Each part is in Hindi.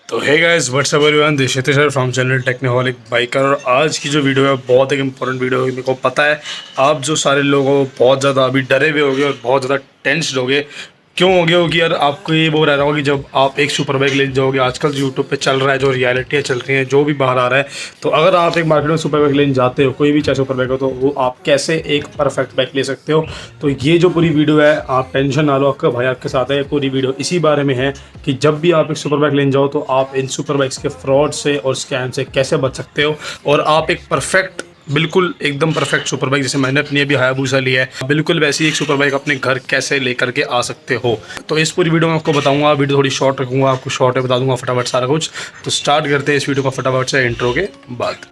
तो hey guys what's up everyone, this is sir from channel Technoholic Biker. और आज की जो वीडियो है बहुत एक इंपॉर्टेंट वीडियो है। मेरे को पता है आप जो सारे लोग हो बहुत ज़्यादा अभी डरे हुए होगे और बहुत ज़्यादा टेंस्ड होगे। क्यों हो गए होगी यार? आपको ये वो रह रहा होगा कि जब आप एक सुपर बाइक ले जाओगे, आजकल जो यूट्यूब पे चल रहा है, जो रियलिटियाँ चल रही हैं, जो भी बाहर आ रहा है, तो अगर आप एक मार्केट में सुपर बाइक लेने जाते हो, कोई भी चाहे सुपर बाइक हो, तो वो आप कैसे एक परफेक्ट बाइक ले सकते हो। तो ये जो पूरी वीडियो है, आप टेंशन ना लो, आपका भाई आपके साथ है। पूरी वीडियो इसी बारे में है कि जब भी आप एक सुपर बाइक लेने जाओ तो आप इन सुपर बाइक्स के फ्रॉड से और स्कैम से कैसे बच सकते हो, और आप एक परफेक्ट, बिल्कुल एकदम परफेक्ट सुपर बाइक, जैसे मैंने अपनी अभी हायाबुसा लिया है, बिल्कुल वैसी एक सुपर बाइक अपने घर कैसे लेकर के आ सकते हो। तो इस पूरी वीडियो में आपको बताऊंगा। वीडियो थोड़ी शॉर्ट रखूंगा, आपको शॉर्ट में बता दूंगा फटाफट सारा कुछ। तो स्टार्ट करते हैं इस वीडियो को फटाफट से इंट्रो के बाद।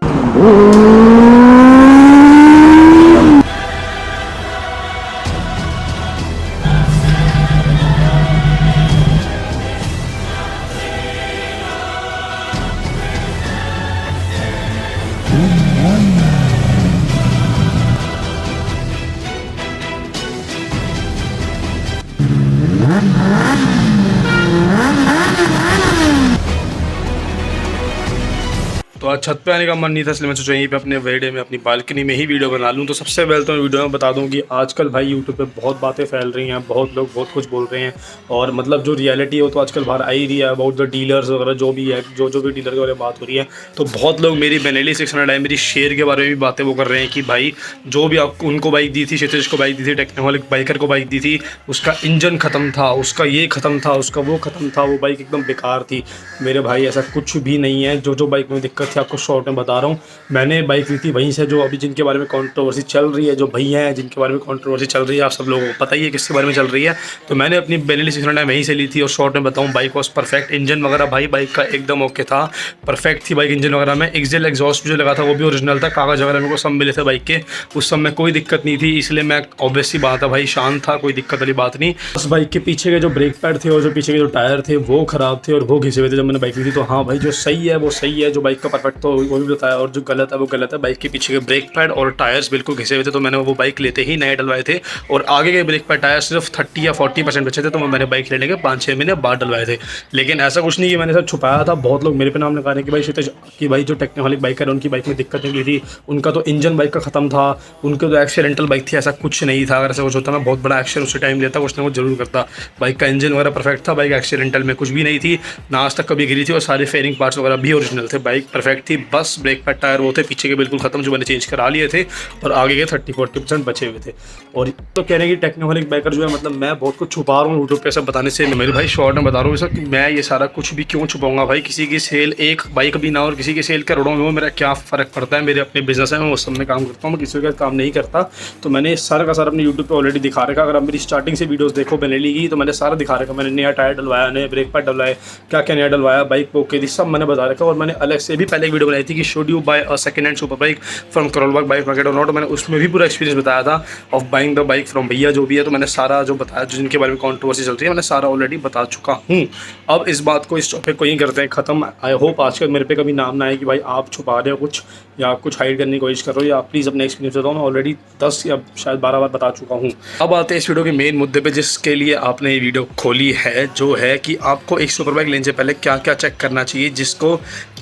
तो आज छत पे आने का मन नहीं था, इसलिए मैं सोचा यहीं पे अपने वेडे में अपनी बालकनी में ही वीडियो बना लूँ। तो सबसे पहले तो मैं वीडियो में बता दूँ कि आजकल भाई यूट्यूब पे बहुत बातें फैल रही हैं, बहुत लोग बहुत कुछ बोल रहे हैं, और मतलब जो रियलिटी है वो तो आजकल बाहर आ ही रही है। अबाउट द डीलर्स वगैरह जो भी है, जो भी डीलर के बारे में बात हो रही है, तो बहुत लोग मेरी बेनेली 600 है, मेरी शेयर के बारे में भी बातें वो कर रहे हैं कि भाई जो भी आप उनको बाइक दी थी, क्षितिज को बाइक दी थी, टेक्नोहॉलिक बाइकर को बाइक दी थी, उसका इंजन ख़त्म था, उसका ये ख़त्म था, उसका वो ख़त्म था, वो बाइक एकदम बेकार थी। मेरे भाई ऐसा कुछ भी नहीं है। जो बाइक में दिक्कत थी आपको शॉर्ट में बता रहा हूँ। मैंने बाइक ली थी वहीं से, जो अभी जिनके बारे में कंट्रोवर्सी चल रही है, जो भैया हैं जिनके बारे में कंट्रोवर्सी चल रही है, आप सब लोगों को पता ही है किसके बारे में चल रही है। तो मैंने अपनी बेनेली 600 वहीं से ली थी, और शॉर्ट में बताऊँ बाइक वॉज परफेक्ट। इंजन वगैरह भाई बाइक का एकदम ओके था, परफेक्ट थी बाइक इंजन वगैरह में। एक्सेल एग्जॉस्ट जो लगा था वो भी ओरिजिनल था, कागज़ वगैरह मेरे को सब मिले थे बाइक के। उस समय कोई दिक्कत नहीं थी, इसलिए मैं ऑब्वियसली बात है भाई शांत था, कोई दिक्कत वाली बात नहीं। बस बाइक के पीछे के जो ब्रेक पैड थे और जो पीछे के जो टायर थे वो ख़राब थे और वो घिसे हुए थे जब मैंने बाइक ली थी। तो हाँ भाई, जो सही है वो सही है, जो बाइक का परफेक्ट था वो भी बताया, और जो गलत है वो गलत है। बाइक के पीछे के ब्रेक पैड और टायर्स बिल्कुल घिसे हुए थे, तो मैंने वो बाइक लेते ही नए डलवाए थे। और आगे के ब्रेक पैड टायर सिर्फ 30 या 40% बचे थे, तो मैंने बाइक लेने के 5-6 महीने बाद डलवाए थे। लेकिन ऐसा कुछ नहीं कि मैंने सब छुपाया था। बहुत लोग मेरे पे नाम लगा रहे हैं कि भाई क्षितिज कि भाई जो टेक्नोहॉलिक बाइकर है उनकी बाइक में दिक्कत निकली थी, उनका तो इंजन बाइक का ख़त्म था, उनके तो एक्सीडेंटल बाइक थी। ऐसा कुछ नहीं था। अगर ऐसा कुछ होता मैं बहुत बड़ा एक्शन उसी टाइम लेता, कुछ ना कुछ जरूर करता। बाइक का इंजन वगैरह परफेक्ट था, बाइक एक्सीडेंटल में कुछ भी नहीं थी, ना आज तक कभी गिरी थी, और सारे फेयरिंग पार्ट्स वगैरह भी ओरिजिनल थे। बाइक परफेक्ट थी, बस ब्रेक पैड टायर वो थे पीछे के बिल्कुल ख़त्म, जो मैंने चेंज करा लिए थे, और आगे के 30-40% बचे हुए थे। और तो कह रहे हैं कि टेक्नोहॉलिक बाइकर जो है, मतलब मैं बहुत कुछ छुपा रहा हूँ यूट्यूब पे सब बताने से। मेरे भाई शॉर्ट में बता रहा हूँ सर कि मैं ये सारा कुछ भी क्यों छुपाऊंगा भाई। किसी की सेल एक बाइक भी ना और किसी की सेल करोड़ों में हो, मेरा क्या फ़र्क पड़ता है। मेरे अपने बिजनेस है, मैं उस सब में काम करता हूँ, मैं किसी का काम नहीं करता। तो मैंने सारा का सारा अपने यूट्यूब पर ऑलरेडी दिखा रखा। अगर आप मेरी स्टार्टिंग से वीडियोज़ देखो बेनेली की, तो मैंने सारा दिखा रखा। मैंने नया टायर डलवाया, नए ब्रेक पैड डलवाए, क्या क्या नया डलवाया, बाइक ओके थी, सब मैंने बता रखा। और मैंने अलग से भी पहले एक वीडियो बनाई थी कि should you buy a second hand super bike from Karol Bagh bike market और नॉट। मैंने उसमें भी पूरा एक्सपीरियंस बताया था of buying the bike from भैया जो भी है। तो मैंने सारा जो बताया, जो जिनके बारे में कंट्रोवर्सी चल रही है, मैंने सारा ऑलरेडी बता चुका हूँ। अब इस बात को, इस टॉपिक को ही करते हैं ख़त्म। आई होप आजकल मेरे पे कभी नाम ना आए कि भाई आप छुपा रहे हो कुछ, या आप कुछ हाइड करने की कोशिश कर रहे हो, या प्लीज़ अपने एक्सपीरियंस बताओ। मैं ऑलरेडी 10 या शायद 12 बार बता चुका हूँ। अब आते हैं इस वीडियो के मेन मुद्दे पे, जिसके लिए आपने ये वीडियो खोली है, जो है कि आपको एक सुपर बाइक लेने से पहले क्या क्या चेक करना चाहिए। जिसको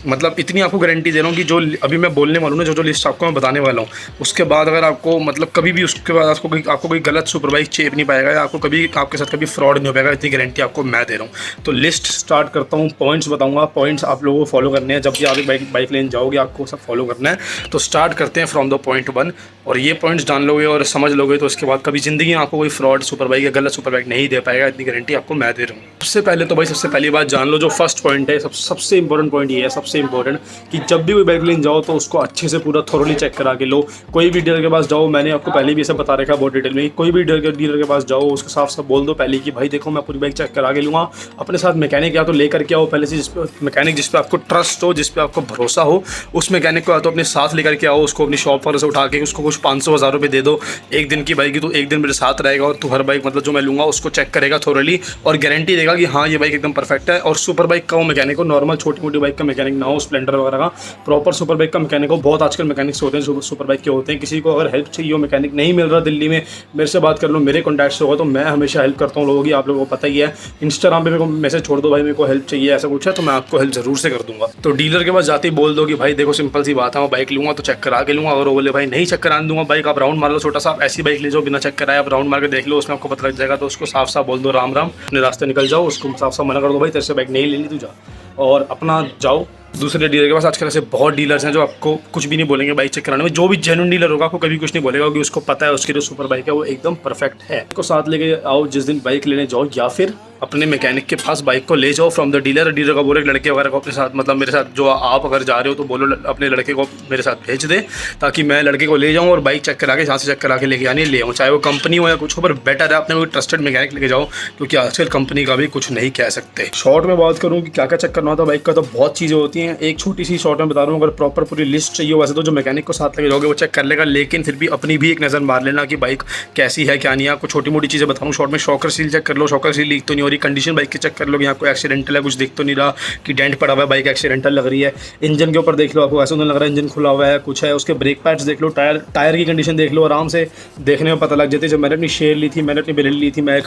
मतलब इतनी आपको गारंटी दे रहा हूँ कि जो अभी मैं बोलने वाला हूँ ना, जो लिस्ट आपको मैं बताने वाला हूँ, उसके बाद अगर आपको मतलब कभी भी उसके बाद आपको कोई गलत सुपर बाइक चेप नहीं पाएगा, या आपको कभी आपके साथ कभी फ्रॉड नहीं हो पाएगा, इतनी गारंटी आपको मैं दे रहा हूँ। तो लिस्ट स्टार्ट करता हूँ, पॉइंट्स बताऊँगा। पॉइंट्स आप लोगों को फॉलो करने हैं जब भी आप एक बाइक लेने जाओगे, आपको सब फॉलो करना है। तो स्टार्ट करते हैं फ्रॉम द पॉइंट 1। और ये पॉइंट्स जान लोगे और समझ लोगे तो उसके बाद कभी ज़िंदगी में आपको कोई फ्रॉड सुपर बाइक या गलत सुपर बाइक नहीं दे पाएगा, इतनी गारंटी आपको मैं दे रहा हूँ। सबसे पहले तो भाई, सबसे पहली बात जान लो, जो फर्स्ट पॉइंट है, सबसे इंपॉर्टेंट पॉइंट ये है, सबसे इंपॉर्टेंट, कि जब भी कोई बाइक लेने जाओ तो उसको अच्छे से पूरा थोरोली चेक करा के लो। कोई भी डीलर के पास जाओ, मैंने आपको पहले भी सब बता रखा बहुत डिटेल में, कोई भी डीलर के पास जाओ, उसको साफ साफ बोल दो पहले कि भाई देखो मैं पूरी बाइक चेक करा के लूँगा। अपने साथ मैकेनिक या तो लेकर के आओ पहले से, मैकेनिक जिस पे आपको ट्रस्ट हो, जिस पे आपको भरोसा हो, उस मैकेनिक को या तो अपने साथ लेकर के आओ। उसको अपनी शॉप पर से उठा के उसको कुछ 500-1000 रुपये दे दो। एक दिन की बाइक की, तो एक दिन मेरे साथ रहेगा, और तू हर बाइक मतलब जो मैं लूँगा उसको चेक करेगा थोरोली, और गारंटी देगा कि हाँ ये बाइक एकदम परफेक्ट है। और सुपर बाइक का वो मैकेनिक हो, नॉर्मल छोटी मोटी बाइक का मैकेनिक ना हो स्प्लेंडर वगैरह का। प्रॉपर सुपर बाइक का मैकेनिक हो, बहुत आजकल मैकेनिक्स होते हैं सुपर बाइक के होते हैं। किसी को अगर हेल्प चाहिए हो, मैकेनिक नहीं मिल रहा दिल्ली में, मेरे से बात कर लो, मेरे कॉन्टैक्ट्स होगा तो मैं हमेशा हेल्प करता हूँ लोगों की, आप लोगों को पता ही है। इंस्टाग्राम पे मेरे को मैसेज छोड़ दो भाई मेरे को हेल्प चाहिए ऐसा कुछ है, तो मैं आपको हेल्प जरूर से कर दूंगा। तो डीलर के पास जाते ही बोल दो कि भाई देखो सिंपल सी बात है, मैं बाइक लूँगा तो चेक करा के लूँगा। अगर वो बोले भाई नहीं चेक कराने दूंगा बाइक, आप राउंड मार लो छोटा सा, आप ऐसी बाइक ले जाओ बिना चेक कराए, आप राउंड मार के देख लो, उसमें आपको पता लग जाएगा। तो उसको साफ साफ बोल दो राम राम, अपने रास्ते निकल जाओ, उसको साफ साफ मना कर दो भाई तेरे से बाइक नहीं लेनी, तू जा और अपना जाओ दूसरे डीलर के पास। आजकल ऐसे बहुत डीलर्स हैं जो आपको कुछ भी नहीं बोलेंगे बाइक चेक कराने में। जो भी जेन्युइन डीलर होगा आपको कभी कुछ नहीं बोलेगा, क्योंकि उसको पता है उसकी जो सुपर बाइक है वो एकदम परफेक्ट है। उसको साथ लेके आओ जिस दिन बाइक लेने जाओ, या फिर अपने मैकेनिक के पास बाइक को ले जाओ फ्रॉम द डीलर। डीलर का बोले लड़के वगैरह को अपने साथ, मतलब मेरे साथ जो आप अगर जा रहे हो तो बोलो अपने लड़के को मेरे साथ भेज दे, ताकि मैं लड़के को ले जाऊँ और बाइक चेक करा के जहाँ से चेक करा के लेके आनी ले आऊँ, चाहे वो कंपनी हो या कुछ हो, पर बेटर है अपने कोई ट्रस्टेड मैकेनिक लेके जाओ, क्योंकि आजकल कंपनी का भी कुछ नहीं कह सकते। शॉर्ट में बात करूँ कि क्या क्या चेक करना होता है बाइक का, तो बहुत चीज़ें होती हैं। एक छोटी सी शॉर्ट में बता रहा हूँ, अगर प्रॉपर पूरी लिस्ट चाहिए वैसे तो जो मैकेनिक को साथ लेके जाओगे वो चेक कर लेगा, लेकिन फिर भी अपनी भी एक नज़र मार लेना कि बाइक कैसी है क्या नहीं है। आपको छोटी मोटी चीज़ें बताऊँ शॉर्ट में, शॉकर सील चेक कर लो, शॉकर सील लीक तो नहीं हो रही, कंडीशन बाइक की चेक कर लो कि यहाँ कोई एक्सीडेंटल है, कुछ दिख तो नहीं रहा कि डेंट पड़ा हुआ है, बाइक एक्सीडेंटल लग रही है। इंजन के ऊपर देख लो, आपको ऐसा नहीं लग रहा है इंजन खुला हुआ है कुछ है। उसके ब्रेक पैड्स देख लो, टायर की कंडीशन देख लो, आराम से देखने में पता लग जाती है। जब मैंने अपनी शेयर ली थी, मैंने अपनी बेलन ली थी, मैं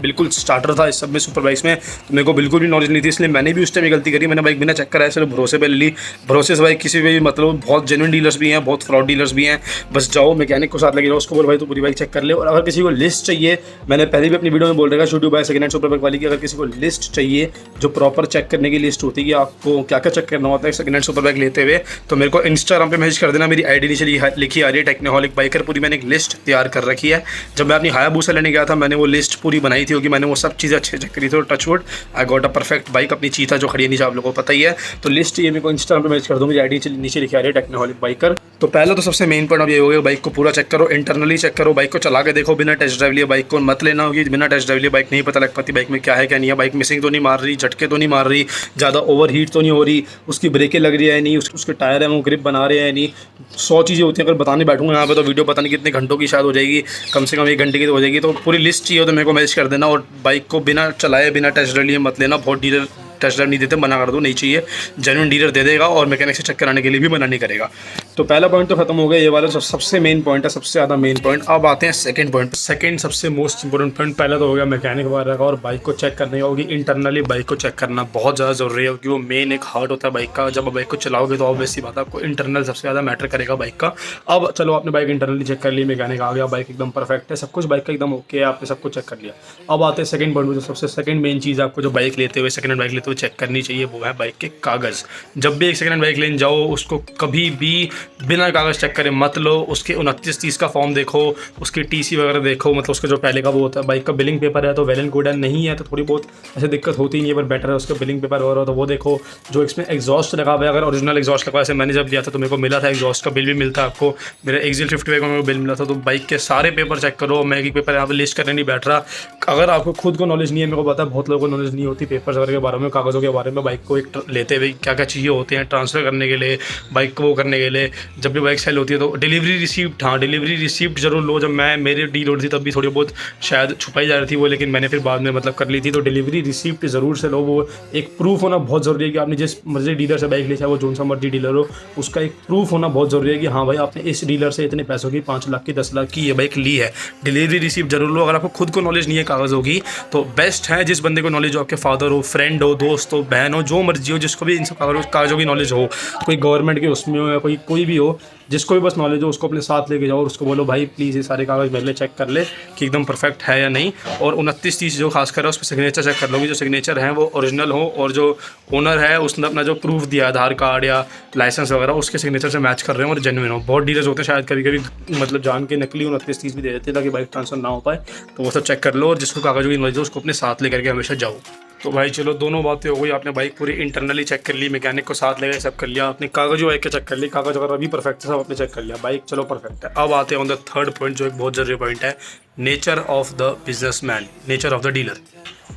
बिल्कुल स्टार्टर था इस सब में सुपर बाइक्स में, तो मेरे को बिल्कुल भी नॉलेज नहीं थी, इसलिए मैंने भी उस टाइम गलती करी, मैंने बाइक बिना चेक कराया सिर्फ भरोसे पे ले ली। भरोसे से बाइक किसी भी, मतलब बहुत जेन्युइन डीलर्स भी हैं, बहुत फ्रॉड डीलर्स भी हैं। बस जाओ मैकेनिक को साथ लेके जाओ, उसको बोलो भाई तो पूरी बाइक चेक कर ले। और अगर किसी को लिस्ट चाहिए, मैंने पहले भी अपनी वीडियो में बोल रखा है YouTube by second hand super bike वाली की, अगर किसी को लिस्ट चाहिए जो प्रॉपर चेक करने की लिस्ट होती है कि आपको क्या क्या चेक करना होता है सेकंड हैंड सुपर बाइक लेते हुए, तो मेरे को इंस्टाग्राम पे मैसेज कर देना। मेरी आईडी नीचे लिखी आ रही है टेक्नोहॉलिक बाइकर, पूरी मैंने एक लिस्ट तैयार कर रखी है। जब मैं अपनी हायाबूसा लेने गया था मैंने वो लिस्ट पूरी बनाई थी, क्योंकि मैंने वो सब चीज़ें अच्छे चेक करी थी। और touchwood I got a perfect bike, अपनी चीता जो खड़ी है नीचे आप लोगों को पता ही है। तो लिस्ट ये मेरे को इंस्टाग्राम पे मैसेज कर दो, मेरी आईडी नीचे लिखी आ रही है टेक्नोहॉलिक बाइकर। तो पहला तो सबसे मेन पॉइंट अब ये हो गया, बाइक को पूरा चेक करो, इंटरनली चेक करो, बाइक को चला के देखो, बिना टेस्ट ड्राइव लिए बाइक को मत लेना, होगी बिना टेस्ट ड्राइव लिए बाइक नहीं पता लग पाती बाइक में क्या है क्या नहीं है। बाइक मिसिंग तो नहीं मार रही, झटके तो नहीं मार रही, ज़्यादा ओवर हीट तो नहीं हो रही, उसकी ब्रेकें लग रही है नहीं, उसके टायर है वो ग्रिप बना रहे हैं नहीं। 100 चीज़ें होती हैं, अगर बताने बैठूंगा यहाँ पे तो वीडियो पता नहीं कितने घंटों की शायद हो जाएगी, कम से कम 1 घंटे की तो हो जाएगी। तो पूरी लिस्ट चाहिए तो मेरे को मैसेज कर देना। और बाइक को बिना चलाए बिना टेस्ट ड्राइव लिए मत लेना, बहुत डीलर टेस्ट ड्राइव नहीं देते, मना कर दो नहीं चाहिए। जेन्युइन डीलर दे देगा और मैकेनिक से चेक कराने के लिए भी मना नहीं करेगा। तो पहला पॉइंट तो खत्म हो गया, ये वाला सबसे मेन पॉइंट है, सबसे ज़्यादा मेन पॉइंट। अब आते हैं सेकंड पॉइंट। सेकंड सबसे मोस्ट इंपॉर्टेंट पॉइंट, पहला तो हो गया मैकेनिक वगैरह का, और बाइक को चेक करने का होगी। इंटरनली बाइक को चेक करना बहुत ज़्यादा ज़रूरी है, क्योंकि वो मेन एक हार्ट होता है बाइक का। जब आप बाइक को चलाओगे तो ऑब्वियस सी बात है आपको इंटरनल सबसे ज़्यादा मैटर करेगा बाइक का। अब चलो आपने बाइक इंटरनली चेक कर ली, मैकेनिक आ गया, बाइक एकदम परफेक्ट है, सब कुछ बाइक का एकदम ओके है, आपने सब कुछ चेक कर लिया। अब आते हैं सेकंड पॉइंट, जो सबसे सेकंड मेन चीज़ आपको जो बाइक लेते हुए सेकंड हैंड बाइक लेते हुए चेक करनी चाहिए, वो है बाइक के कागज़। जब भी एक सेकंड हैंड बाइक लेने जाओ, उसको कभी भी बिना कागज़ चेक करे मत लो। उसके 2930 का फॉर्म देखो, उसकी टीसी वगैरह देखो, मतलब उसका जो पहले का वो होता है। बाइक का बिलिंग पेपर है तो वेल एंड गुड है, नहीं है तो थोड़ी बहुत ऐसे दिक्कत होती नहीं है, पर बेटर है उसका बिलिंग पेपर हो तो वो देखो। जो इसमें एग्जॉस्ट लगा हुआ है, अगर ओरिजिनल एग्जॉस्ट लगा, ऐसे मैंने जब लिया था तो मेरे को मिला था एग्जॉस्ट का बिल भी मिलता है आपको, मेरे एक्सिल 55 का मेरे को बिल मिला था। तो बाइक के सारे पेपर चेक करो, मैं एक पेपर यहाँ पर लिस्ट करने नहीं बैठ रहा। अगर आपको खुद को नॉलेज नहीं है, मेरे को पता है बहुत लोगों को नॉलेज नहीं होती पेपर्स वगैरह के बारे में, कागज़ों के बारे में, बाइक को एक लेते हुए क्या क्या चीज़ें होती हैं ट्रांसफ़र करने के लिए, बाइक को वो करने के लिए। जब भी बाइक सेल होती है तो डिलीवरी रिसिप्ट, हाँ डिलीवरी रिसिप्ट जरूर लो। जब मेरी डील होती थी तब भी थोड़ी बहुत शायद छुपाई जा रही थी वो, लेकिन मैंने फिर बाद में मतलब कर ली थी। तो डिलीवरी रिसिप्ट ज़रूर से लो, वो एक प्रूफ होना बहुत ज़रूरी है कि आपने जिस मर्जी डीलर से बाइक ली, चाहे वो जो सा मर्जी डीलर हो, उसका एक प्रूफ होना बहुत ज़रूरी है कि हाँ भाई आपने इस डीलर से इतने पैसों की 5 लाख की 10 लाख की ये बाइक ली है। डिलीवरी रिसिप्ट जरूर लो। अगर आपको खुद को नॉलेज नहीं है कागज़ों की तो बेस्ट है जिस बंदे को नॉलेज हो, आपके फादर हो, फ्रेंड हो, दोस्त हो, बहन हो, जो मर्जी हो, जिसको भी इन सब कागज़ों की नॉलेज हो, कोई गवर्नमेंट के उसमें हो या कोई भी हो, जिसको भी बस नॉलेज हो, उसको अपने साथ लेके जाओ और उसको बोलो भाई प्लीज़ ये सारे कागज़ मेरे लिए चेक कर ले कि एकदम परफेक्ट है या नहीं। और 2930 जो खास कर है उस पर सिग्नेचर चेक कर लो कि जो सिग्नेचर हैं वो ओरिजिनल हो, और जो ओनर है उसने अपना जो प्रूफ दिया आधार कार्ड या लाइसेंस वगैरह उसके सिग्नेचर से मैच कर रहे हो और जेन्युइन हो। बहुत डीलर्स होते हैं शायद कभी कभी मतलब जान के नकली 2930 भी दे देते हैं ताकि बाइक ट्रांसफर ना हो पाए, तो वो सब चेक कर लो। और जिसको कागज़ों की नॉलेज हो उसको अपने साथ लेकर के हमेशा जाओ। तो भाई चलो दोनों बातें हो गई, आपने बाइक पूरी इंटरनली चेक कर ली, मैकेनिक को साथ ले गए, सब कर लिया, आपने कागज़ बाइक का चेक कर लिया, कागज़ वगैरह भी परफेक्ट है, सब आपने चेक कर लिया, बाइक चलो परफेक्ट है। अब आते हैं ऑन द थर्ड पॉइंट जो एक बहुत ज़रूरी पॉइंट है, nature of the businessman, nature of the dealer.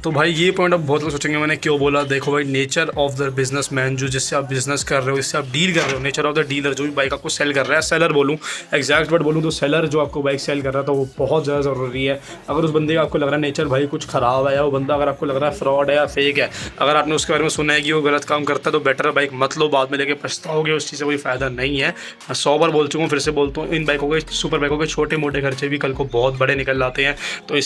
तो भाई ये पॉइंट अब बहुत लोग सोचेंगे मैंने क्यों बोला। देखो भाई, नेचर ऑफ द बिजनेसमैन, जो जिससे आप बिजनेस कर रहे हो, जिससे आप डील कर रहे हो, नेचर ऑफ द डीलर, जो भी बाइक आपको सेल कर रहा है, सेलर बोलूँ, एग्जैक्ट वर्ड बोलूँ तो सेलर जो आपको बाइक सेल कर रहा है, तो वो बहुत ज़्यादा ज़रूरी है। अगर उस बंदे का आपको लग रहा है नेचर भाई कुछ ख़राब है, या वो बंदा अगर आपको लग रहा है फ्रॉड है या फेक है, अगर आपने उसके बारे में सुना है कि वो गलत काम करता है, तो बेटर बाइक मत लो, बाद में लेके पछताओगे, उस चीज़ से कोई फ़ायदा नहीं है। मैं 100 बार बोल चुका हूँ, फिर से बोलता हूँ, इन बाइकों के, सुपर बाइकों के छोटे मोटे खर्चे भी कल को बहुत बड़े निकल जाते हैं। तो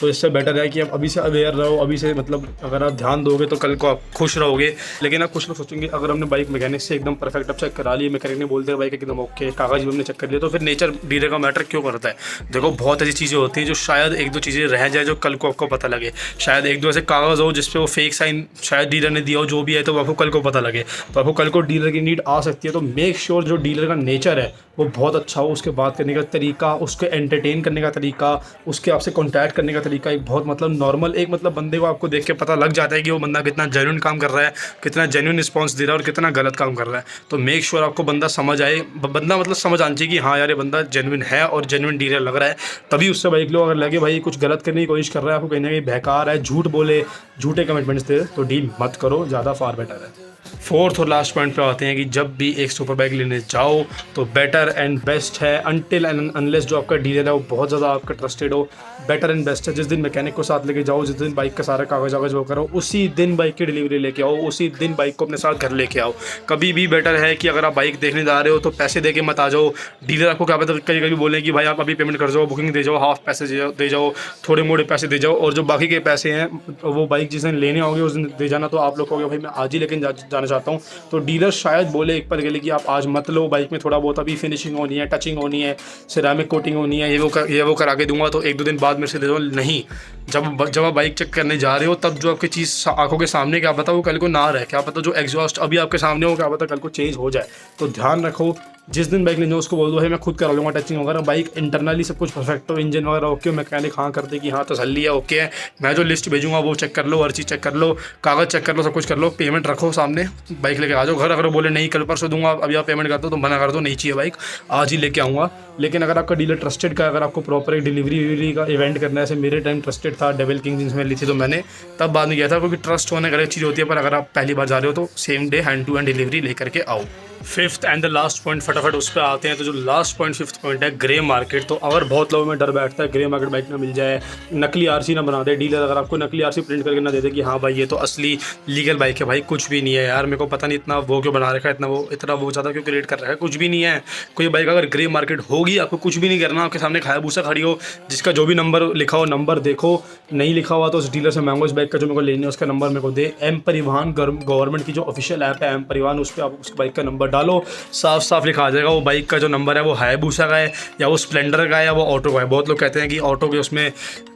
इससे बेटर है कि आप अभी से अवेयर रहो, अभी से मतलब अगर आप ध्यान दोगे तो कल को आप खुश रहोगे। लेकिन आप कुछ लोग सोचेंगे अगर हमने बाइक मैकेनिक से एकदम परफेक्ट अब चेक करा ली, मैकेनिक ने बोलते हैं बाइक एकदम ओके, कागज भी हमने चेक कर लिया, तो फिर नेचर डीलर का मैटर क्यों करता है। देखो बहुत ऐसी चीज़ें होती हैं जो शायद एक दो चीज़ें रह जाए जो कल को आपको पता लगे, शायद एक दो ऐसे कागज़ हो जिसपे वो फेक साइन शायद डीलर ने दिया हो, जो भी है, तो आपको कल को पता लगे, तो आपको कल को डीलर की नीड आ सकती है। तो मेक श्योर जो डीलर का नेचर है वो बहुत अच्छा हो, उसके बात करने का तरीका, उसके एंटरटेन करने का तरीका, उसके आपसे कॉन्टैक्ट करने का तरीका एक बहुत मतलब नॉर्मल, एक मतलब बंदे को आपको देख के पता लग जाता है कि वो बंदा कितना जेन्युइन काम कर रहा है, कितना जेन्युइन रिस्पॉन्स दे रहा है और कितना गलत काम कर रहा है। तो मेक श्योर आपको बंदा समझ आए, बंदा मतलब समझ आना चाहिए कि हाँ यार ये बंदा जेन्युइन है और जेन्युइन डीलर लग रहा है, तभी उससे बाइक लो। अगर लगे भाई कुछ गलत करने की कोशिश कर रहा है, आपको कहीं ना कहीं बेकार है, झूठ बोले, झूठे कमिटमेंट्स दे, तो डील मत करो, ज़्यादा फार बेटर है। फोर्थ और लास्ट पॉइंट पे आते हैं कि जब भी एक सुपर बाइक लेने जाओ तो बेटर एंड बेस्ट है, अनटिल एंड अनलेस जो आपका डीलर है वो बहुत ज़्यादा आपका ट्रस्टेड हो, बेटर एंड बेस्ट है। जिस दिन मैकेनिक को साथ लेके जाओ, जिस दिन बाइक का सारा कागज वागज वो करो, उसी दिन बाइक की डिलीवरी लेके आओ, उसी दिन बाइक को अपने साथ घर लेके आओ। कभी भी बेटर है कि अगर आप बाइक देखने जा रहे हो तो पैसे दे के मत आ जाओ। डीलर आपको क्या पता कभी कभी बोले कि भाई आप अभी पेमेंट कर जाओ, बुकिंग दे जाओ, हाफ पैसे दे जाओ, थोड़े मोड़े पैसे दे जाओ, और जो बाकी के पैसे हैं वो बाइक जिस दिन लेने आओगे उस दिन दे जाना। तो आप लोग कहोगे भाई मैं आज ही लेकिन जाना चाहता हूँ, तो डीलर शायद बोले एक पल के लिए कि आप आज मत लो, बाइक में थोड़ा बहुत अभी फिनिशिंग होनी है, टचिंग होनी है, सिरेमिक कोटिंग होनी है, ये वो करा के दूंगा, तो एक दो दिन बाद मेरे से दे दो। नहीं, जब आप बाइक चेक करने जा रहे हो तब जो आपकी चीज़ आंखों के सामने, क्या पता वो कल को ना रहे, क्या पता जो एग्जॉस्ट अभी आपके सामने हो, क्या पता कल को चेंज हो जाए। तो ध्यान रखो, जिस दिन बाइक लेने उसको बोल दो भाई मैं खुद करा लूँगा टचिंग वगैरह, बाइक इंटरनली सब कुछ परफेक्ट हो, इंजन वगैरह ओके हो, मैकेनिक हाँ कर दे कि हाँ तसल्ली है ओके है, मैं जो लिस्ट भेजूंगा वो चेक कर लो, हर चीज़ चेक कर लो, कागज़ चेक कर लो, सब कुछ कर लो, पेमेंट रखो सामने, बाइक लेके आ जाओ घर। अगर बोले नहीं कल परसों दूंगा, अभी आप पेमेंट कर दो, तो मना कर दो, नहीं चाहिए बाइक, आज ही लेके आऊँगा। लेकिन अगर आपका डीलर ट्रस्टेड का, अगर आपको प्रॉपर एक डिलीवरी का इवेंट करना है, ऐसे मेरे टाइम ट्रस्टेड था, डेविल किंग जिसमें ली थी, तो मैंने तब बाद में किया था, क्योंकि ट्रस्ट होने गलत चीज़ होती है, पर अगर आप पहली बार जा रहे हो तो same day hand to hand delivery लेकर के आओ। Fifth and the last point, फटाफट उस पर आते हैं। तो जो लास्ट पॉइंट, फिफ्थ पॉइंट है ग्रे मार्केट। तो अगर बहुत लोगों में डर बैठता है ग्रे मार्केट बाइक ना मिल जाए, नकली आरसी ना बना दे डीलर, अगर आपको नकली आरसी प्रिंट करके ना दे दे कि हाँ भाई ये तो असली लीगल बाइक है, भाई कुछ भी नहीं है यार, मेरे को पता नहीं इतना वो क्यों बना रखा है, इतना वो ज़्यादा क्यों क्रिएट कर रखा है, कुछ भी नहीं है। कोई बाइक अगर ग्रे मार्केट होगी, आपको कुछ भी नहीं करना, आपके सामने हायाबुसा खड़ी हो, जिसका जो भी नंबर लिखा हो नंबर देखो, नहीं लिखा हुआ तो उस डीलर से मांगो इस बाइक का जो मेरे को लेने है उसका नंबर मेरे को दे। एम परिवहन गवर्नमेंट की जो ऑफिशियल ऐप है एम परिवहन, उस पर आप उस बाइक का नंबर डालो, साफ साफ लिखा आ जाएगा वो बाइक का जो नंबर है वो हायाबुसा का है या वो स्प्लेंडर का है या वो ऑटो का है। बहुत लोग कहते हैं कि ऑटो के उसमें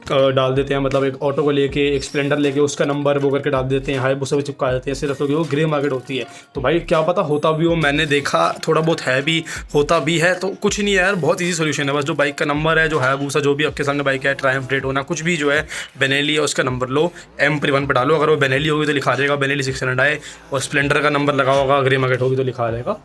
डाल देते हैं, मतलब एक ऑटो को लेके एक स्प्लेंडर लेके उसका नंबर वो करके डाल देते हैं, हायाबुसा भी चिपका देते हैं, सिर्फ क्योंकि वो ग्रे मार्केट होती है। तो भाई क्या पता होता भी हो, मैंने देखा थोड़ा बहुत है भी, होता भी है, तो कुछ नहीं है यार, बहुत ईजी सोल्यूशन है। बस जो बाइक का नंबर है, जो हायाबुसा जो भी आपके सामने बाइक है, ट्रायम्फ रेट होना कुछ भी जो है, बेनेली है उसका नंबर लो, एम परिवहन पर डालो, अगर वो बेनेली होगी तो लिखा जाएगा बेनेली 600 है, और स्प्लेंडर का नंबर लगा होगा, ग्रे मार्केट होगी तो लिखा जाएगा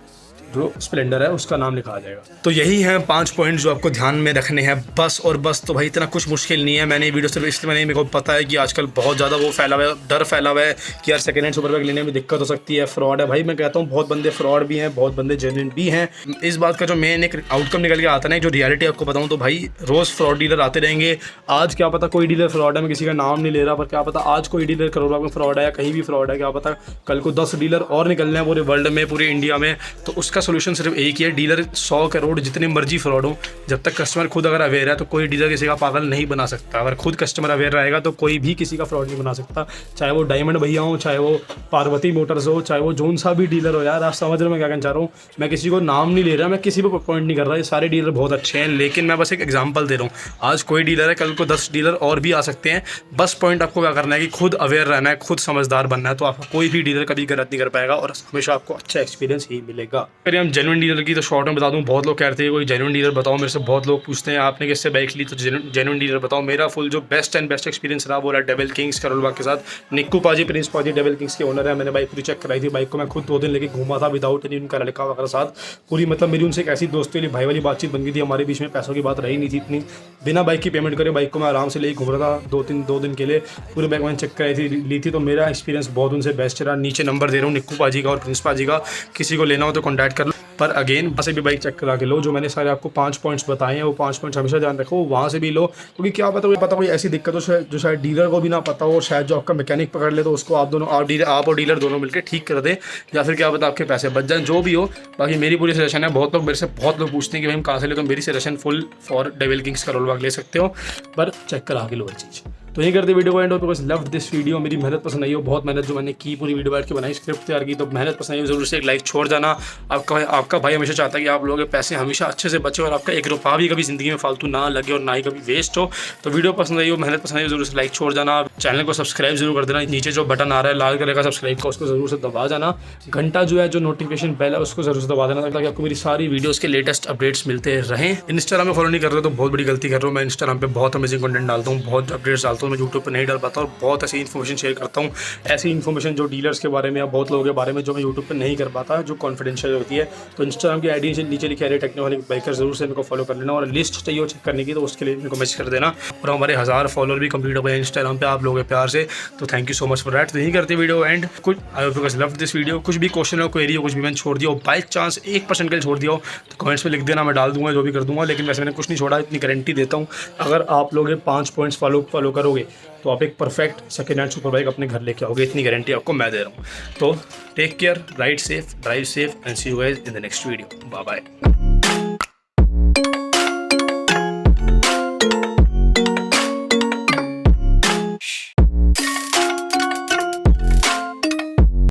जो स्प्लेंडर है उसका नाम लिखा आ जाएगा। तो यही है 5 पॉइंट जो आपको ध्यान में रखने हैं, बस और बस। तो भाई इतना कुछ मुश्किल नहीं है, मैंने ये वीडियो सिर्फ इसलिए मेरे को पता है कि आजकल बहुत ज़्यादा वो फैला हुआ है, डर फैला हुआ है कि यार सेकंड हैंड सुपर बाइक लेने में दिक्कत हो सकती है, फ्रॉड है। भाई मैं कहता हूँ बहुत बंदे फ्रॉड भी हैं, बहुत बंदे जेन्युइन भी हैं। इस बात का जो मेन एक आउटकम निकल के आता है, जो रियलिटी आपको बताऊँ, तो भाई रोज़ फ्रॉड डीलर आते रहेंगे। आज क्या पता कोई डीलर फ्रॉड है, मैं किसी का नाम नहीं ले रहा, पर क्या पता आज कोई डीलर करोड़ों में फ्रॉड है या कहीं भी फ्रॉड है, क्या पता कल को 10 डीलर और निकलने हैं पूरे वर्ल्ड में, पूरे इंडिया में। तो उसका सोल्यूशन सिर्फ एक ही है, डीलर 100 करोड़ जितने मर्जी फ्रॉड हो, जब तक कस्टमर खुद अगर अवेयर है तो कोई डीलर किसी का पागल नहीं बना सकता। अगर खुद कस्टमर अवेयर रहेगा तो कोई भी किसी का फ्रॉड नहीं बना सकता, चाहे वो डायमंड भैया हो, चाहे वो पार्वती मोटर्स हो, चाहे वो जोन सा भी डीलर हो। यार आप समझ रहे हो मैं क्या कहना चाह रहा हूँ, मैं किसी को नाम नहीं ले रहा, मैं किसी को पॉइंट नहीं कर रहा, ये सारे डीलर बहुत अच्छे हैं, लेकिन मैं बस एक एग्जाम्पल दे रहा हूँ। आज कोई डीलर है, कल को 10 डीलर और भी आ सकते हैं। बस पॉइंट आपको क्या करना है कि खुद अवेयर रहना है, खुद समझदार बनना है, तो आपको कोई भी डीलर कभी गलत नहीं कर पाएगा और हमेशा आपको अच्छा एक्सपीरियंस ही मिलेगा। करें हम जेन्युइन डीलर की, तो शॉर्ट में बता दूं, बहुत लोग कहते हैं कोई जेन्युइन डीलर बताओ मेरे से, बहुत लोग पूछते हैं आपने किससे बाइक ली, तो जेन्युइन डीलर बताओ। मेरा फुल जो बेस्ट एक्सपीरियंस रहा वो रहा डेविल किंग्स करोलबाग के साथ। निक्कू पाजी, प्रिंस पाजी डेविल किंग्स के ओनर है। मैंने बाइक पूरी चेक कराई थी, बाइक को मैं खुद 2 दिन लेके घूमा था विदाउट एनी उनका लड़का वगैरह साथ। पूरी मतलब मेरी उनसे एक ऐसी दोस्ती वाली भाई वाली बातचीत बन गई थी, हमारे बीच में पैसों की बात रही नहीं थी इतनी। बिना बाइक की पेमेंट करे बाइक को मैं आराम से लेके घूम रहा था 2 दिन के लिए। पूरी बाइक मैंने चेक कराई थी, ली थी, तो मेरा एक्सपीरियंस बहुत उनसे बेस्ट रहा। नीचे नंबर दे रहा हूँ निक्कू पाजी का और प्रिंस पाजी का, किसी को लेना हो तो कॉन्टैक्ट कर लो। पर अगेन वहाँ से भी बाइक चेक करा के लो। जो मैंने सारे आपको 5 पॉइंट्स बताए हैं वो 5 पॉइंट्स हमेशा ध्यान रखो, वहाँ से भी लो, क्योंकि क्या पता कोई ऐसी दिक्कत हो जो शायद डीलर को भी ना पता हो, शायद जो आपका मैकेनिक पकड़ ले तो उसको आप और डीलर दोनों मिलकर ठीक कर दे, या फिर क्या पता आपके पैसे बच जाए, जो भी हो। बाकी मेरी पूरी सजेशन है, बहुत लोग पूछते हैं कि भाई हम कहाँ से ले, तो मेरी suggestion full for devil Kings Karol Bagh ले सकते हो, पर चेक करा के लो हर चीज़। तो यही करते वीडियो को and. Because love this video, मेरी मेहनत पसंद आई हो, बहुत मेहनत जो मैंने की पूरी वीडियो बैठ के बनाई, स्क्रिप्ट तैयार की, तो मेहनत पसंद आई हो जरूर से एक लाइक छोड़ जाना। आपका भाई हमेशा चाहता है कि आप लोगों के पैसे हमेशा अच्छे से बचे और आपका 1 रुपया भी कभी ज़िंदगी में फालतू ना लगे और ना ही कभी वेस्ट हो। तो वीडियो पसंद आई हो, मेहनत पसंद आई हो, जरूर से लाइक छोड़ जाना। चैनल को सब्सक्राइब जरूर कर देना, नीचे जो बटन आ रहा है लाल कलर का सब्सक्राइब का, उसको जरूर से दबा जाना। घंटा जो है जो नोटिफिकेशन बेल है उसको जरूर से दबा देना, ताकि आपको मेरी सारी वीडियोज़ के लेटेस्ट अपडेट्स मिलते रहें। इंस्टाग्राम में फॉलो नहीं कर रहे तो बहुत बड़ी गलती कर रहा हूँ। मैं इंस्टाग्राम पे बहुत अमेजिंग कंटेंट डालता हूँ, बहुत अपडेट्स डालता हूँ, मैं यूट्यूब पर नहीं डाल पाता और बहुत ऐसी इन्फॉर्मेशन शेयर करता हूँ, ऐसी इन्फॉर्मेशन जो डीलर्स के बारे में या बहुत लोगों के बारे में जो मैं यूट्यूब पर नहीं कर पाता, जो कॉन्फिडेंशियल होती है। तो इंस्टाग्राम की आईडी नीचे लिखी है टेक्नोलॉजी बाइकर, जरूर से इनको फॉलो कर लेना। और लिस्ट चाहिए चेक करने की तो उसके लिए इनको मैसेज कर देना। और हमारे 1000 फॉलोअर भी कंप्लीट हो गए इंस्टाग्राम पे आप लोगों के प्यार से, तो thank you so much for that. तो यही करते वीडियो एंड। कुछ I hope you guys love this video. कुछ भी क्वेश्चन हो, क्वेरी हो, कुछ भी मैंने छोड़ दिया हो, बाई चांस 1% के लिए छोड़ दिया हो तो कमेंट्स में लिख देना, मैं डाल दूंगा, जो भी कर दूंगा। लेकिन वैसे मैंने कुछ नहीं छोड़ा, इतनी गारंटी देता हूँ। अगर आप लोग 5 पॉइंट्स फॉलो करोगे तो आप एक perfect second hand super bike अपने घर लेके आओगे, इतनी गारंटी आपको मैं दे रहा हूँ। तो take care, ride safe, drive safe and see you guys in the next video. Bye bye.